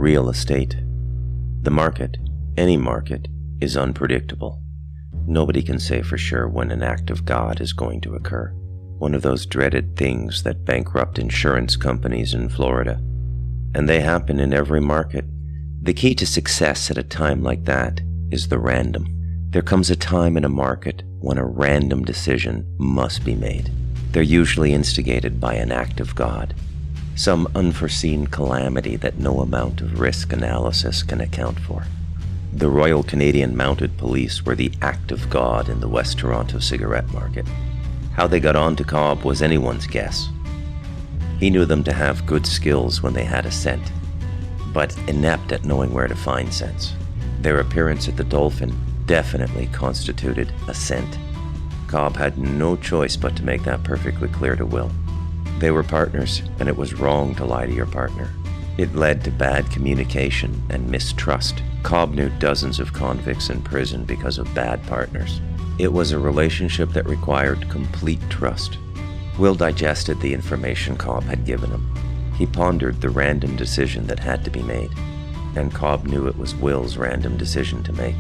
Real estate. The market, any market, is unpredictable. Nobody can say for sure when an act of God is going to occur. One of those dreaded things that bankrupt insurance companies in Florida. And they happen in every market. The key to success at a time like that is the random. There comes a time in a market when a random decision must be made. They're usually instigated by an act of God. Some unforeseen calamity that no amount of risk analysis can account for. The Royal Canadian Mounted Police were the act of God in the West Toronto cigarette market. How they got on to Cobb was anyone's guess. He knew them to have good skills when they had a scent, but inept at knowing where to find scents. Their appearance at the Dolphin definitely constituted a scent. Cobb had no choice but to make that perfectly clear to Will. They were partners, and it was wrong to lie to your partner. It led to bad communication and mistrust. Cobb knew dozens of convicts in prison because of bad partners. It was a relationship that required complete trust. Will digested the information Cobb had given him. He pondered the random decision that had to be made, and Cobb knew it was Will's random decision to make.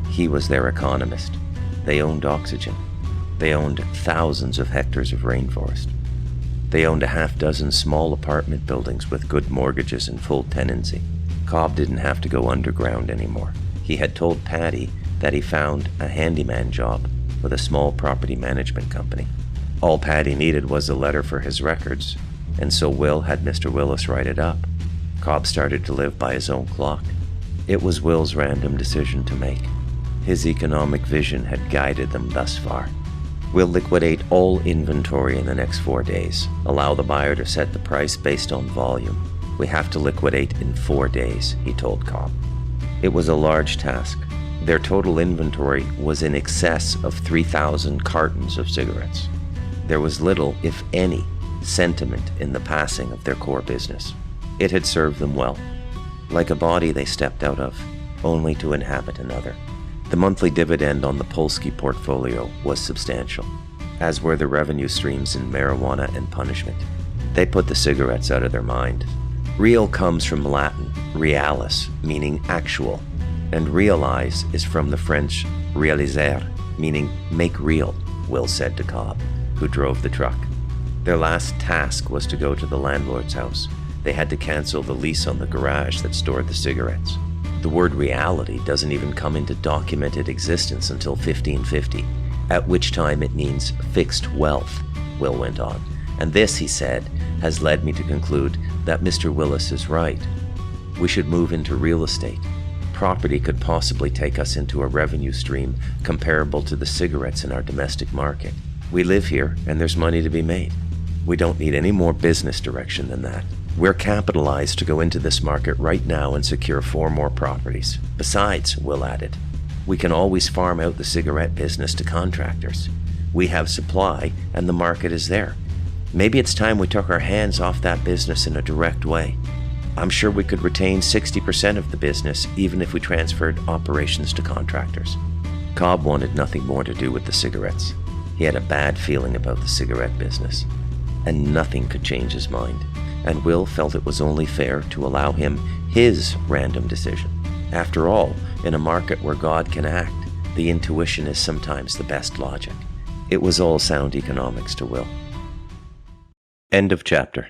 He was their economist. They owned oxygen. They owned thousands of hectares of rainforest. They owned a half-dozen small apartment buildings with good mortgages and full tenancy. Cobb didn't have to go underground anymore. He had told Patty that he found a handyman job with a small property management company. All Patty needed was a letter for his records, and so Will had Mr. Willis write it up. Cobb started to live by his own clock. It was Will's random decision to make. His economic vision had guided them thus far. We'll liquidate all inventory in the next 4 days. Allow the buyer to set the price based on volume. We have to liquidate in 4 days, he told Cobb. It was a large task. Their total inventory was in excess of 3,000 cartons of cigarettes. There was little, if any, sentiment in the passing of their core business. It had served them well. Like a body they stepped out of, only to inhabit another. The monthly dividend on the Polsky portfolio was substantial, as were the revenue streams in marijuana and punishment. They put the cigarettes out of their mind. Real comes from Latin, realis, meaning actual, and realize is from the French réaliser, meaning make real, Will said to Cobb, who drove the truck. Their last task was to go to the landlord's house. They had to cancel the lease on the garage that stored the cigarettes. The word reality doesn't even come into documented existence until 1550, at which time it means fixed wealth, Will went on. And this, he said, has led me to conclude that Mr. Willis is right. We should move into real estate. Property could possibly take us into a revenue stream comparable to the cigarettes in our domestic market. We live here, and there's money to be made. We don't need any more business direction than that. We're capitalized to go into this market right now and secure 4 more properties. Besides, Will added, we can always farm out the cigarette business to contractors. We have supply, and the market is there. Maybe it's time we took our hands off that business in a direct way. I'm sure we could retain 60% of the business even if we transferred operations to contractors. Cobb wanted nothing more to do with the cigarettes. He had a bad feeling about the cigarette business, and nothing could change his mind. And Will felt it was only fair to allow him his random decision. After all, in a market where God can act, the intuition is sometimes the best logic. It was all sound economics to Will. End of chapter.